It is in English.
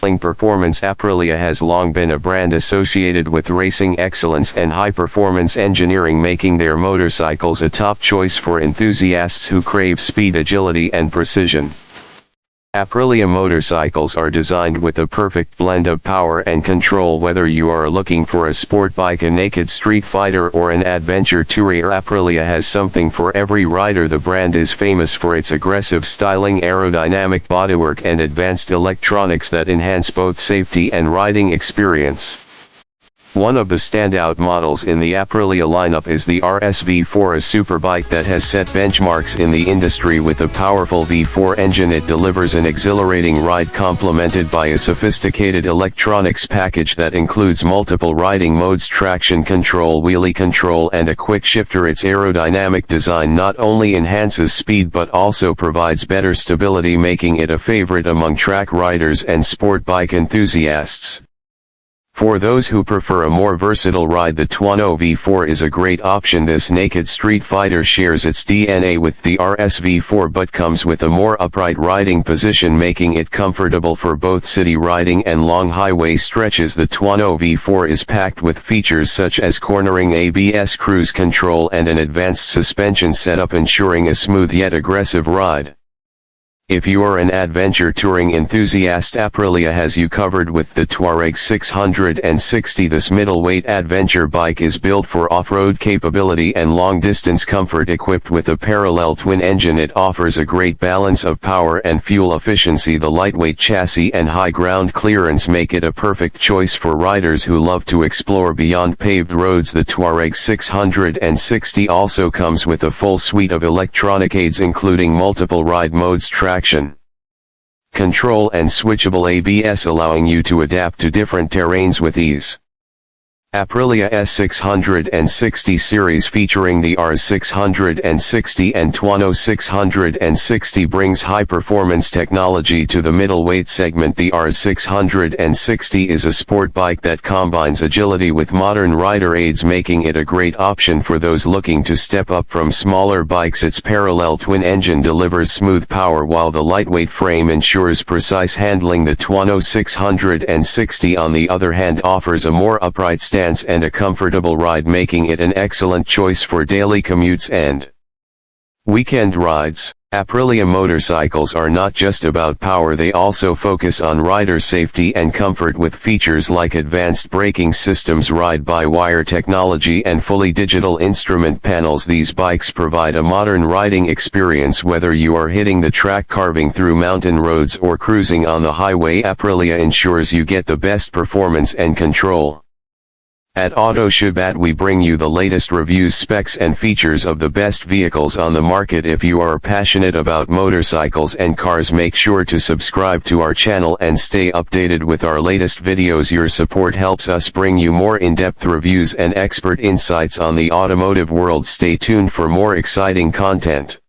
Performance. Aprilia has long been a brand associated with racing excellence and high-performance engineering, making their motorcycles a top choice for enthusiasts who crave speed, agility and precision. Aprilia motorcycles are designed with a perfect blend of power and control. Whether you are looking for a sport bike, a naked street fighter or an adventure tourer, Aprilia has something for every rider. The brand is famous for its aggressive styling, aerodynamic bodywork and advanced electronics that enhance both safety and riding experience. One of the standout models in the Aprilia lineup is the RSV4, a superbike that has set benchmarks in the industry. With a powerful V4 engine, it delivers an exhilarating ride, complemented by a sophisticated electronics package that includes multiple riding modes, traction control, wheelie control and a quick shifter. Its aerodynamic design not only enhances speed but also provides better stability, making it a favorite among track riders and sport bike enthusiasts. For those who prefer a more versatile ride, the Tuono V4 is a great option. This naked street fighter shares its DNA with the RSV4 but comes with a more upright riding position, making it comfortable for both city riding and long highway stretches. The Tuono V4 is packed with features such as cornering, ABS, cruise control and an advanced suspension setup, ensuring a smooth yet aggressive ride. If you are an adventure touring enthusiast, Aprilia has you covered with the Tuareg 660. This middleweight adventure bike is built for off-road capability and long-distance comfort. Equipped with a parallel twin engine, it offers a great balance of power and fuel efficiency. The lightweight chassis and high ground clearance make it a perfect choice for riders who love to explore beyond paved roads. The Tuareg 660 also comes with a full suite of electronic aids, including multiple ride modes, traction control and switchable ABS, allowing you to adapt to different terrains with ease. Aprilia S660 series, featuring the R660 and Tuono 660, brings high-performance technology to the middleweight segment. The R660 is a sport bike that combines agility with modern rider aids, making it a great option for those looking to step up from smaller bikes. Its parallel twin engine delivers smooth power, while the lightweight frame ensures precise handling. The Tuono 660, on the other hand, offers a more upright stance and a comfortable ride, making it an excellent choice for daily commutes and weekend rides. Aprilia motorcycles are not just about power, they also focus on rider safety and comfort with features like advanced braking systems, ride-by-wire technology and fully digital instrument panels. These bikes provide a modern riding experience whether you are hitting the track, carving through mountain roads or cruising on the highway. Aprilia ensures you get the best performance and control. At Autoshubat, we bring you the latest reviews, specs and features of the best vehicles on the market. If you are passionate about motorcycles and cars, make sure to subscribe to our channel and stay updated with our latest videos. Your support helps us bring you more in-depth reviews and expert insights on the automotive world. Stay tuned for more exciting content.